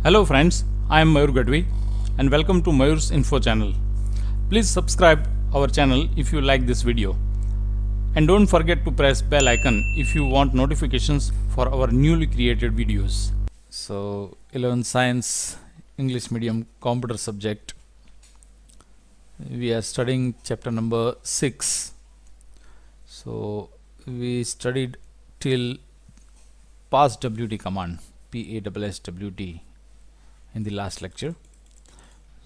Hello friends, I am Mayur Gadvi and welcome to Mayur's Info channel. Please subscribe our channel if you like this video and don't forget to press bell icon if you want notifications for our newly created videos. So 11th Science English Medium Computer subject, we are studying chapter number 6. So we studied till passwd command, PASSWD, in the last lecture.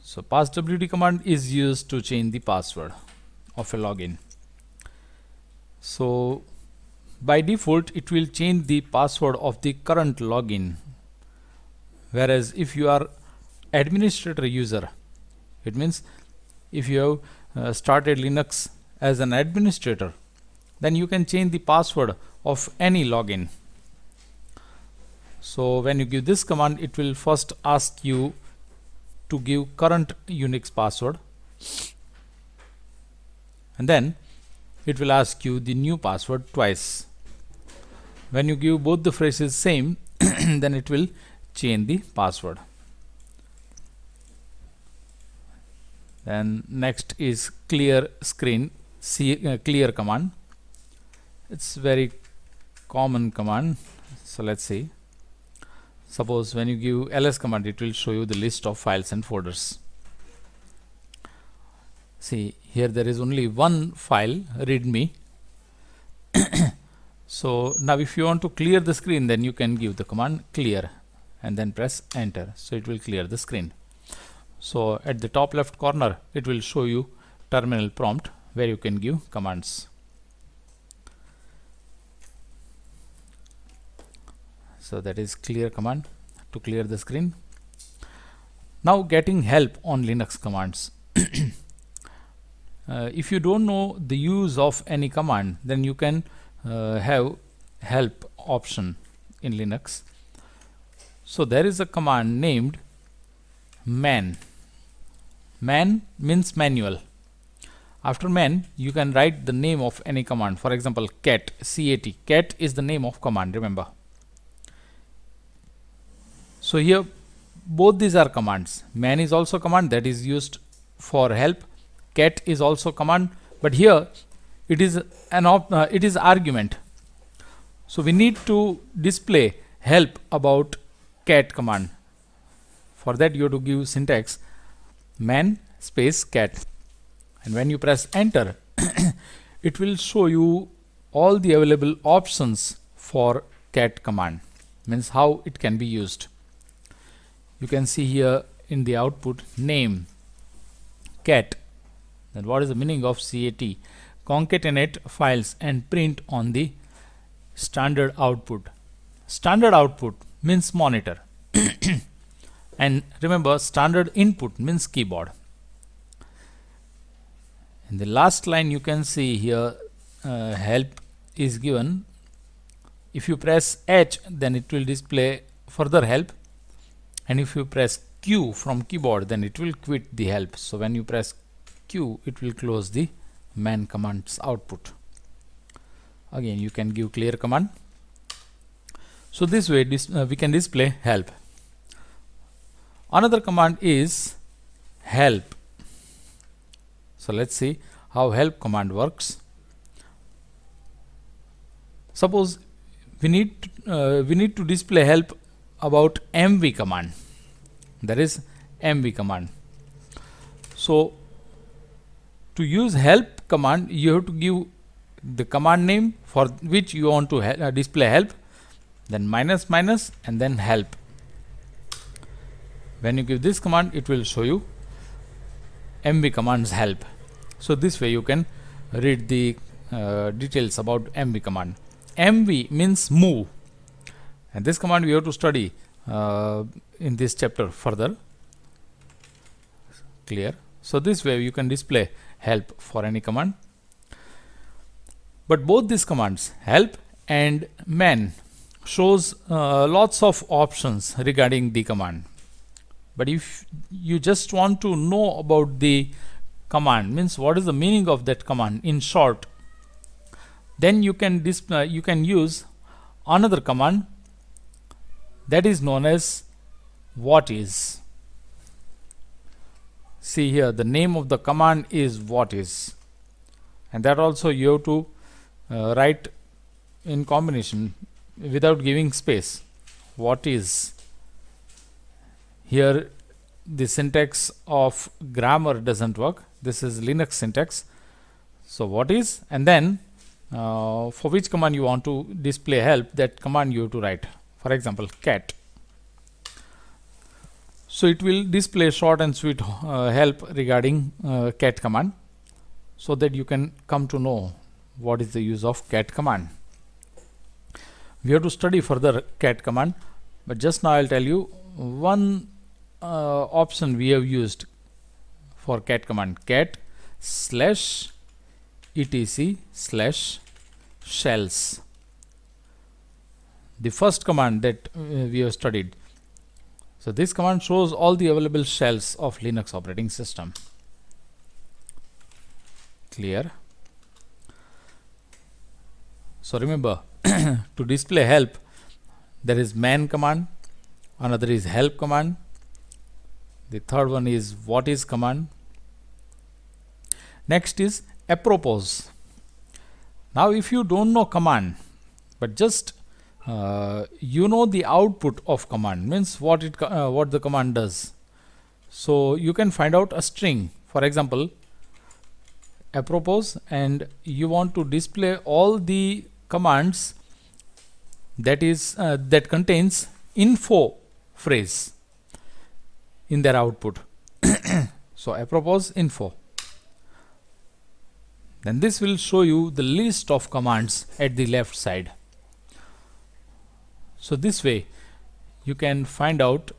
So passwd command is used to change the password of a login. So by default it will change the password of the current login, whereas if you are administrator user, it means if you have started Linux as an administrator, then you can change the password of any login. So when you give this command, it will first ask you to give current Unix password, and then it will ask you the new password twice. When you give both the phrases same, then it will change the password. Then next is clear screen, clear command. It's very common command. So let's see. Suppose when you give ls command, it will show you the list of files and folders. See, here there is only one file, readme. So now if you want to clear the screen, then you can give the command clear and then press enter. So it will clear the screen. So at the top left corner, it will show you terminal prompt where you can give commands. So that is clear command to clear the screen. Now getting help on Linux commands. If you don't know the use of any command, then you can have help option in Linux. So there is a command named man. Man means manual. After man, you can write the name of any command. For example, cat, cat. Cat is the name of command, remember. So here both these are commands. Man is also command that is used for help. Cat is also command, but here it is it is argument. So we need to display help about cat command. For that you have to give syntax man space cat, and when you press enter it will show you all the available options for cat command, means how it can be used. You can see here in the output name cat. Then what is the meaning of cat? Concatenate files and print on the standard output. Standard output means monitor. And remember, standard input means keyboard. In the last line you can see here help is given. If you press H, then it will display further help, and if you press Q from keyboard, then it will quit the help. So when you press Q, it will close the man command's output. Again you can give clear command. So this way we can display help. Another command is help. So let's see how help command works. Suppose we need to display help about mv command. There is mv command. So to use help command, you have to give the command name for which you want to display help, then minus minus and then help. When you give this command, it will show you mv command's help. So this way you can read the details about mv command. Mv means move, and this command we have to study in this chapter further. Clear? So this way you can display help for any command. But both these commands, help and man, shows lots of options regarding the command. But if you just want to know about the command, means what is the meaning of that command in short, then you can use another command that is known as what is. See here, the name of the command is what is, and that also you have to write in combination without giving space. What is. Here the syntax of grammar doesn't work. This is Linux syntax. So what is, and then for which command you want to display help, that command you have to write. For example, cat. So it will display short and sweet help regarding cat command, so that you can come to know what is the use of cat command. We have to study further cat command, but just now I'll tell you one option we have used for cat command: cat slash etc slash shells. The first command that we have studied. So this command shows all the available shells of Linux operating system. Clear? So remember, to display help, there is man command, another is help command, the third one is what is command. Next is apropos. Now if you don't know command, but just you know the output of command, means what the command does, so you can find out a string, for example apropos, and you want to display all the commands that is that contains info phrase in their output. So apropos info, then this will show you the list of commands at the left side. So this way you can find out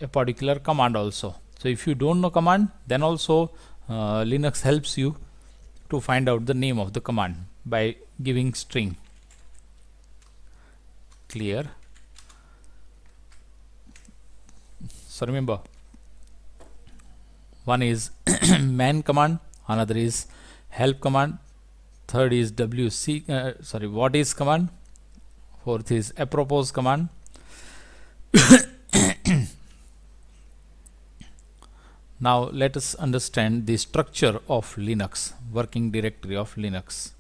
a particular command also. So if you don't know command, then also Linux helps you to find out the name of the command by giving string. Clear? So remember, one is man command, another is help command, third is what is command, fourth is apropos command. Now let us understand the structure of Linux, working directory of Linux.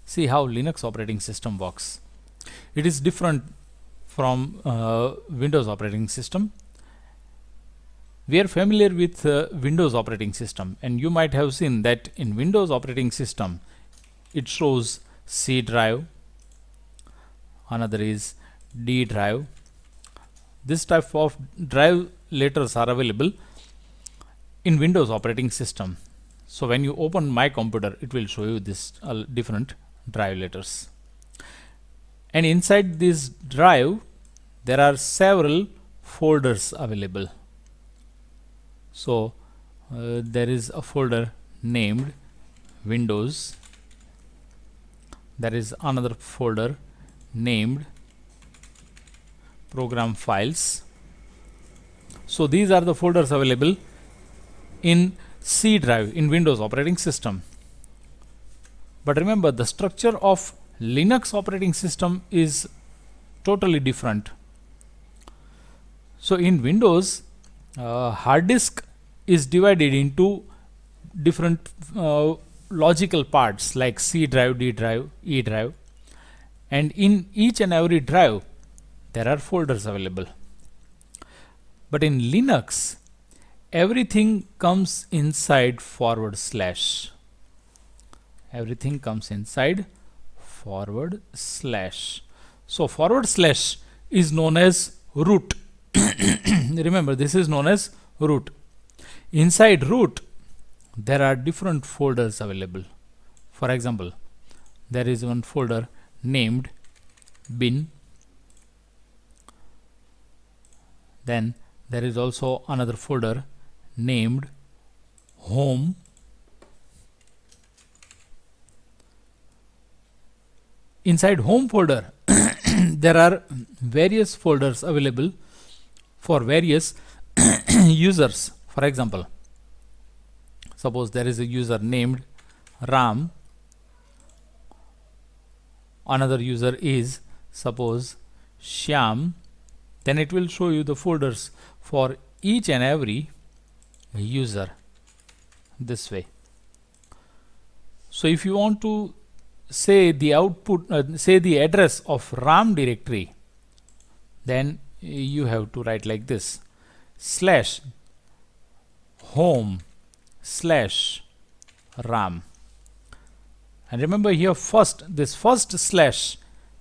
See how Linux operating system works. It is different from Windows operating system. We are familiar with Windows operating system, and you might have seen that in Windows operating system it shows C drive, another is D drive. This type of drive letters are available in Windows operating system. So when you open my computer, it will show you this different drive letters, and inside this drive there are several folders available. So there is a folder named Windows, there is another folder named program files. So these are the folders available in C drive in Windows operating system. But remember, the structure of Linux operating system is totally different. So in Windows, hard disk is divided into different logical parts like C drive, D drive, E drive, and in each and every drive there are folders available. But in Linux, everything comes inside forward slash. Everything comes inside forward slash. So forward slash is known as root. Remember, this is known as root. Inside root there are different folders available. For example, there is one folder named bin, then there is also another folder named home, inside home folder there are various folders available for various users. For example, suppose there is a user named Ram, another user is suppose Shyam, then it will show you the folders for each and every user this way. So if you want to say the output, say the address of RAM directory, then you have to write like this: slash home slash RAM. And remember here, this first slash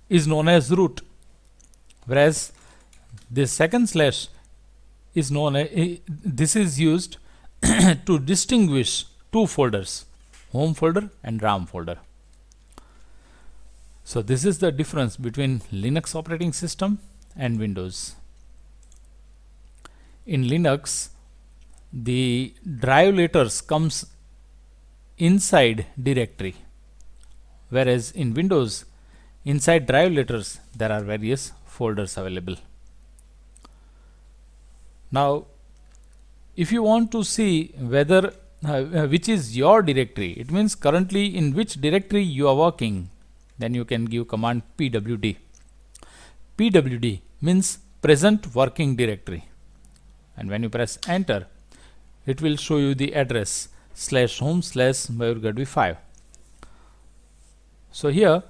is known as root, whereas this second slash is known as, this is used to distinguish two folders, home folder and RAM folder. So this is the difference between Linux operating system and Windows. In Linux, the drive letters comes inside directory, whereas in Windows, inside drive letters there are various folders available. Now if you want to see whether which is your directory, it means currently in which directory you are working, then you can give command pwd. Pwd means present working directory, and when you press enter, it will show you the address /home/mayurgadvi5. So here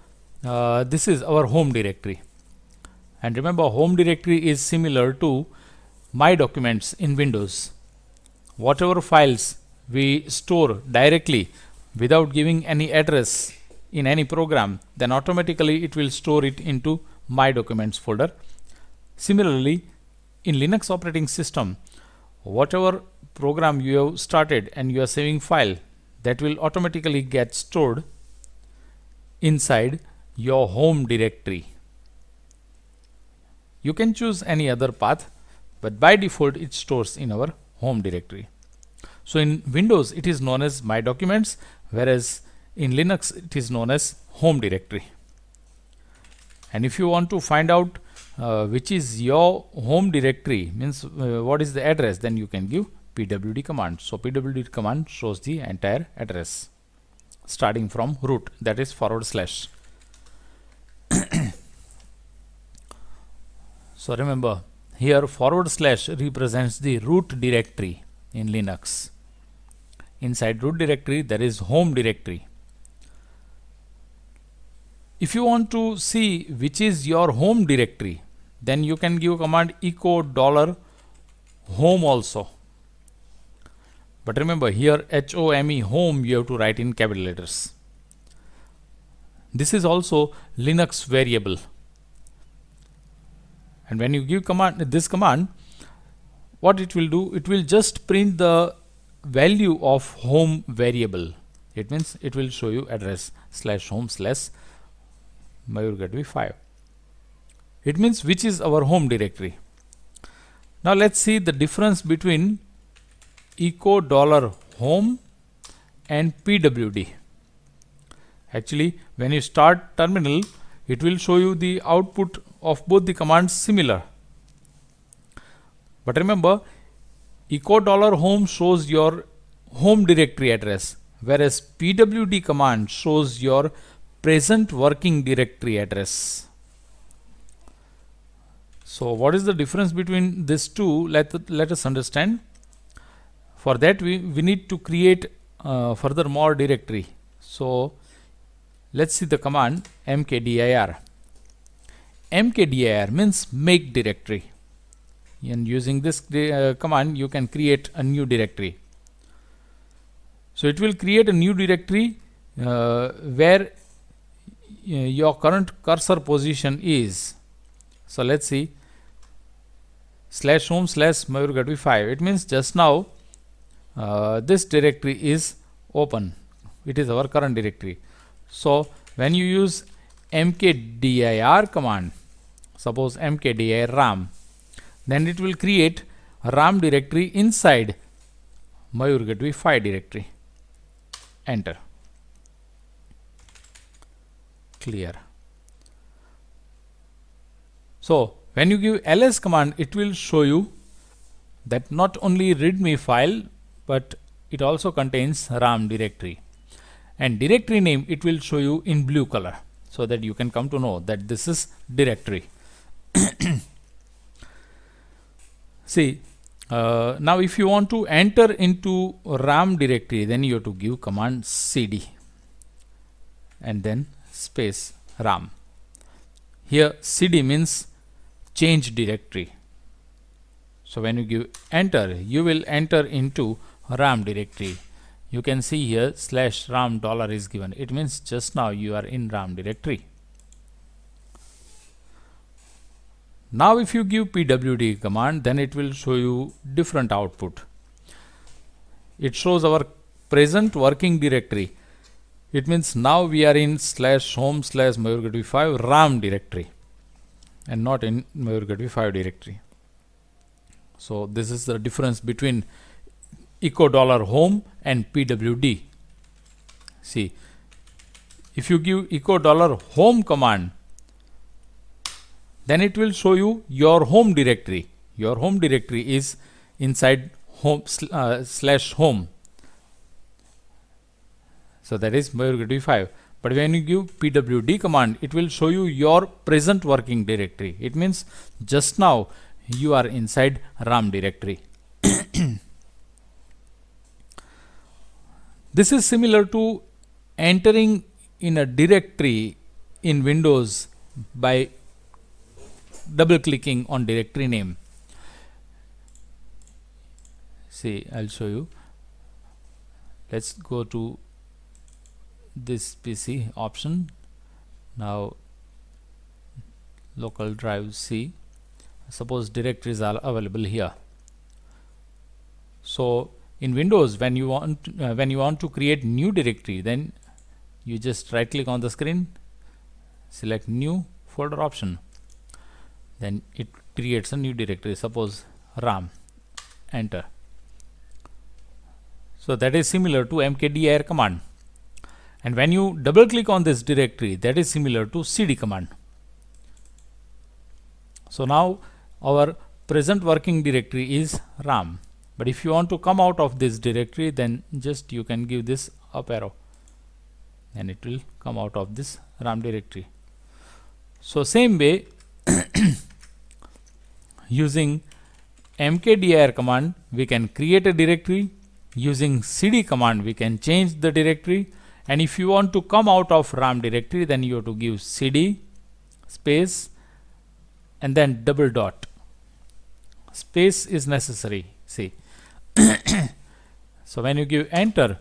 this is our home directory, and remember, home directory is similar to my documents in Windows. Whatever files we store directly without giving any address in any program, then automatically it will store it into my documents folder. Similarly, in Linux operating system, whatever program you have started and you are saving file, that will automatically get stored inside your home directory. You can choose any other path, but by default it stores in our home directory. So in Windows it is known as my documents, whereas in Linux it is known as home directory. And if you want to find out which is your home directory, means what is the address, then you can give pwd command. So pwd command shows the entire address starting from root, that is /. So remember, here / represents the root directory in Linux. Inside root directory there is home directory. If you want to see which is your home directory, then you can give command echo $home also. But remember, here HOME, home, you have to write in capital letters. This is also Linux variable. And when you give this command, what it will do, it will just print the value of home variable. It means it will show you address /home/mayurgadvi5. It means which is our home directory. Now let's see the difference between echo $home and pwd. Actually, when you start terminal, it will show you the output of both the commands similar. But remember, echo $home shows your home directory address, whereas pwd command shows your present working directory address. So what is the difference between these two? Let us understand. For that we need to create furthermore directory. So let's see the command mkdir. Mkdir means make directory, and using this command you can create a new directory. So it will create a new directory where your current cursor position is. So let's see, /home/mayurgadvi5. It means just now this directory is open. It is our current directory. So when you use mkdir command, suppose mkdir ram, then it will create a ram directory inside mayurgadvi5 directory. Enter. Clear. So when you give ls command, it will show you that not only readme file, but it also contains ram directory, and directory name it will show you in blue color, so that you can come to know that this is directory. See, now if you want to enter into RAM directory, then you have to give command cd and then space RAM. Here cd means change directory. So when you give enter, you will enter into RAM directory. You can see here /RAM $ is given. It means just now you are in RAM directory. Now if you give pwd command, then it will show you different output. It shows our present working directory. It means now we are in /home/MayurGadvi5 RAM directory and not in MayurGadvi5 directory. So this is the difference between echo $home and pwd. See, if you give echo $home command, then it will show you your home directory. Your home directory is inside home /home. So that is MayurGadvi5. But when you give pwd command, it will show you your present working directory. It means just now you are inside RAM directory. This is similar to entering in a directory in Windows by double clicking on directory name. See, I'll show you. Let's go to this PC option. Now local drive C. Suppose directories are available here. So in Windows, when you want to create new directory, then you just right click on the screen, select new folder option, then it creates a new directory, suppose RAM, enter. So that is similar to mkdir command. And when you double click on this directory, that is similar to cd command. So now our present working directory is RAM. But if you want to come out of this directory, then just you can give this up arrow and it will come out of this RAM directory. So same way, using mkdir command, we can create a directory. Using cd command, we can change the directory. And if you want to come out of RAM directory, then you have to give cd space and then double dot. Space is necessary. See. So when you give enter,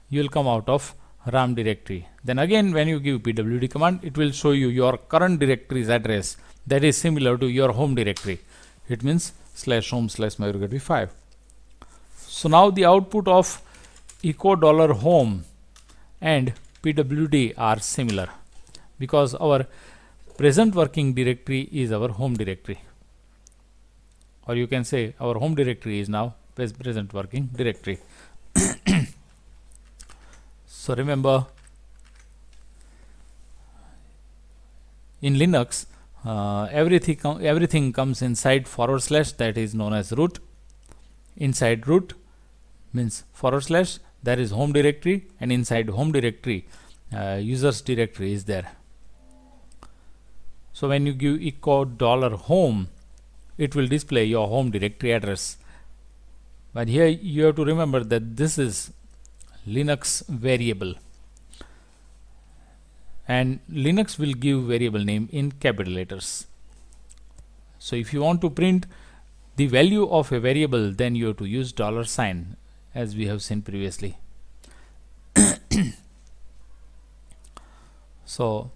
you will come out of RAM directory. Then again, when you give pwd command, it will show you your current directory's address that is similar to your home directory. It means /home/MayurGadvi5. So now the output of echo $home and pwd are similar because our present working directory is our home directory, or you can say our home directory is now present working directory. So remember, in Linux, everything comes inside /, that is known as root. Inside root means /, that is home directory, and inside home directory, users directory is there. So when you give echo $home, it will display your home directory address. But here you have to remember that this is Linux variable, and Linux will give variable name in capital letters. So if you want to print the value of a variable, then you have to use $, as we have seen previously. So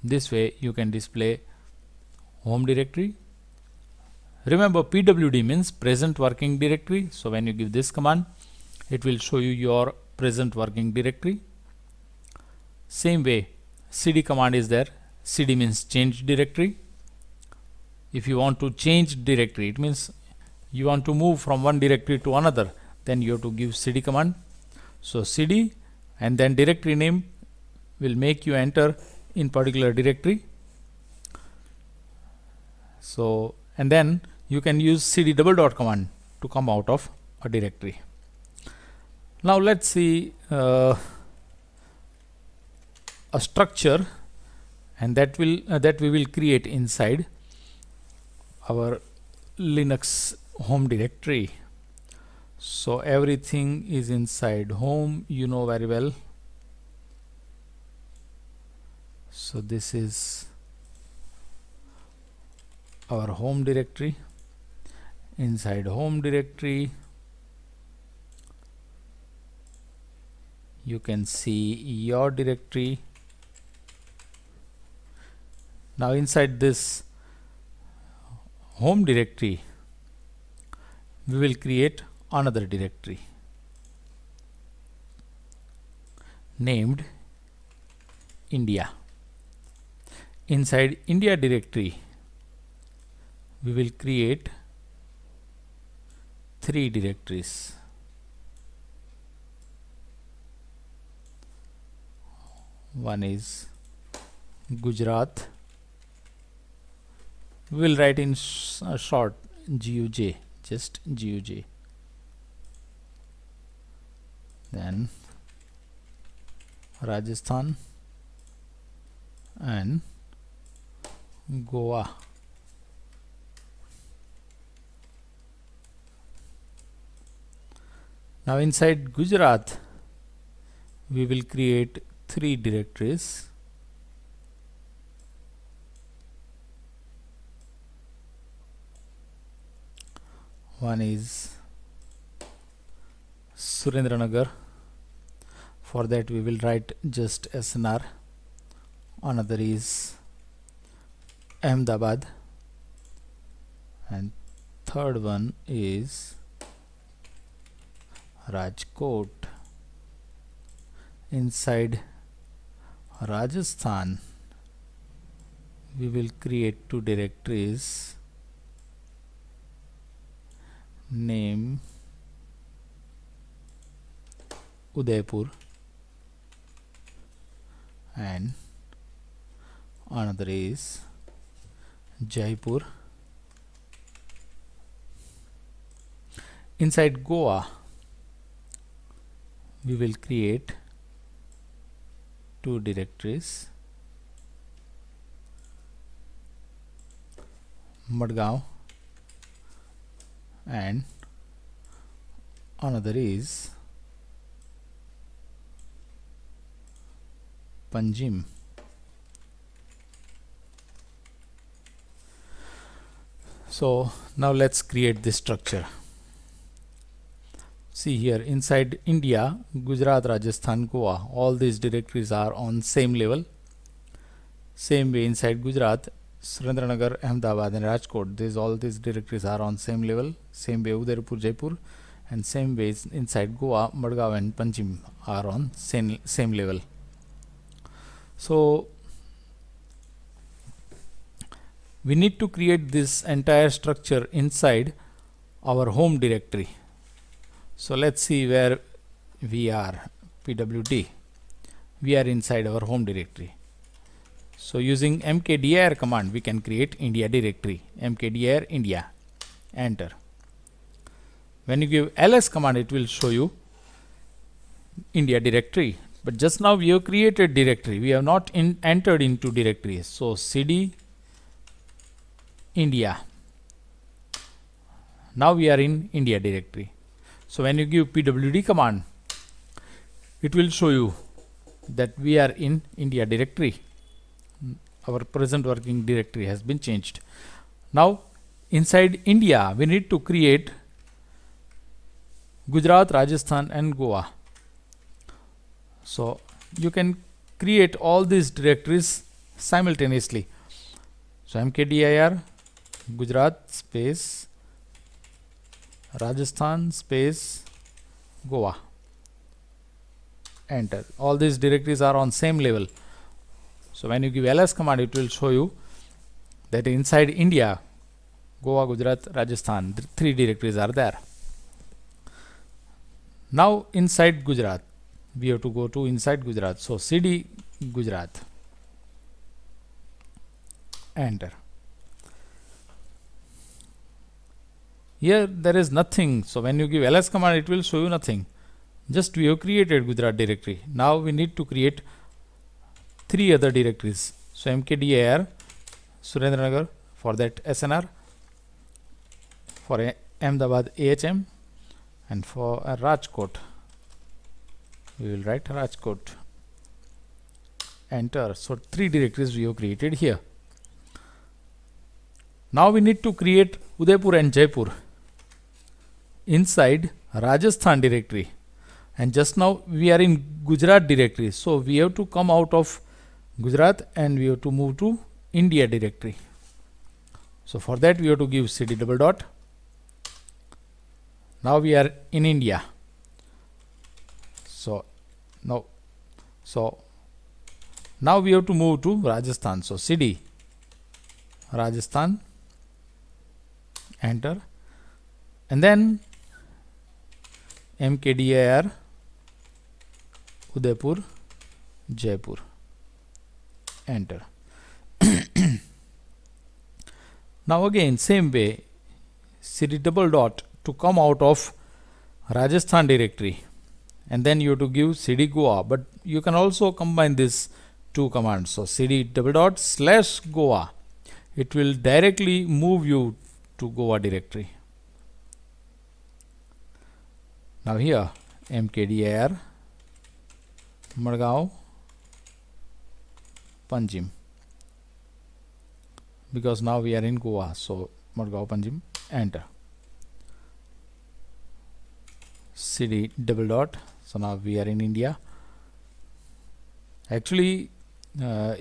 this way you can display home directory. Remember, pwd means present working directory. So when you give this command, it will show you your present working directory. Same way, cd command is there. Cd means change directory. If you want to change directory, it means you want to move from one directory to another, then you have to give cd command. So cd and then directory name will make you enter in particular directory. So, and then you can use cd double dot command to come out of a directory. Now let's see a structure, and that we will create inside our Linux home directory. So everything is inside home, you know very well. So this is our home directory. Inside home directory you can see your directory. Now inside this home directory we will create another directory named India. Inside India directory we will create 3 directories. One is Gujarat. We will write in short GUJ, just GUJ. Then Rajasthan and Goa. Now inside Gujarat we will create 3 directories. One is Surendranagar. For that we will write just SNR. Another is Ahmedabad, and third one is Rajkot. Inside Rajasthan we will create 2 directories, name Udaipur and another is Jaipur. Inside Goa we will create 2 directories, Madgaon and another is Panjim. So now let's create this structure. See here, inside India, Gujarat, Rajasthan, Goa, all these directories are on same level. Same way inside Gujarat, Surendranagar, Ahmedabad and Rajkot, all these directories are on same level. Same way Udaipur, Jaipur, and same way inside Goa, Madgaon and Panjim are on same level. So we need to create this entire structure inside our home directory. So let's see where we are. PWD, we are inside our home directory. So using mkdir command we can create India directory. Mkdir India, enter. When you give ls command it will show you India directory, but just now we have created directory, we have not entered into directories. So cd India, now we are in India directory. So when you give pwd command it will show you that we are in India directory. Our present working directory has been changed. Now inside India we need to create Gujarat, Rajasthan and Goa. So you can create all these directories simultaneously. So mkdir Gujarat space Rajasthan space Goa, enter. All these directories are on same level. So when you give ls command it will show you that inside India, Goa, Gujarat, Rajasthan, 3 directories are there. Now inside Gujarat we have to go to inside Gujarat. So cd Gujarat, enter. Here there is nothing. So when you give ls command it will show you nothing. Just we have created Gujarat directory. Now we need to create 3 other directories. So mkdir Surendranagar, for that SNR, For Ahmedabad, AHM, and for Rajkot we will write Rajkot. Enter. So 3 directories we have created here. Now we need to create Udaipur and Jaipur inside Rajasthan directory, and just now we are in Gujarat directory, so we have to come out of Gujarat and we have to move to India directory. So for that we have to give cd double dot. Now we are in India. So now we have to move to Rajasthan. So cd Rajasthan, enter, and then mkdir Udaipur Jaipur, enter. Now again same way, cd double dot to come out of Rajasthan directory, and then you have to give cd Goa, but you can also combine these 2 commands. So cd double dot slash Goa, it will directly move you to Goa directory. Now here mkdir Madgaon Panjim, because now we are in Goa, so Madgaon Panjim, enter. cd double dot, so now we are in India. Actually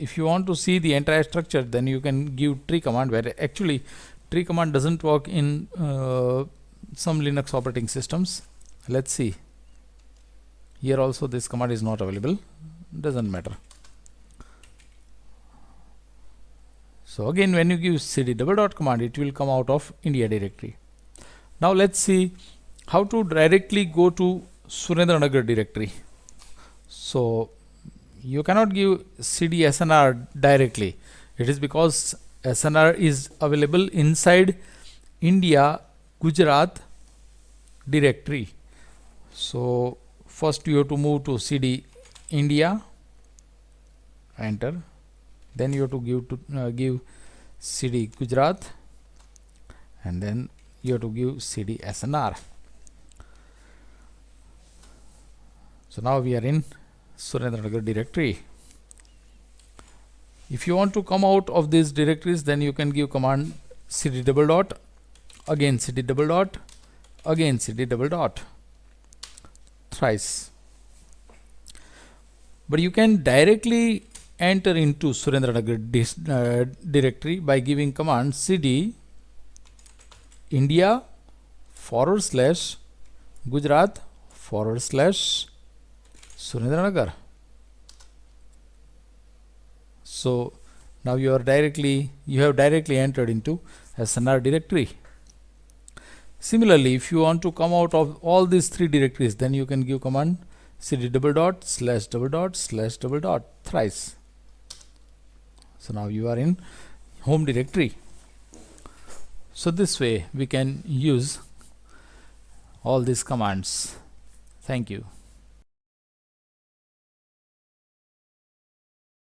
if you want to see the entire structure, then you can give tree command, where actually tree command doesn't work in some Linux operating systems. Let's see, here also this command is not available, doesn't matter. So again when you give cd double dot command, it will come out of India directory. Now let's see how to directly go to Surendranagar directory. So you cannot give cd snr directly. It is because snr is available inside India Gujarat directory. So first you have to move to cd India, enter, then you have to give cd Gujarat, and then you have to give cd snr. So now we are in Surendranagar directory. If you want to come out of these directories, then you can give command cd double dot, again cd double dot, again cd double dot, thrice. But you can directly enter into Surendranagar directory by giving command cd India / Gujarat / Surendranagar. So now you have directly entered into SNR directory. Similarly, if you want to come out of all these 3 directories, then you can give command cd double dot / thrice. So now you are in home directory. So this way we can use all these commands. Thank you.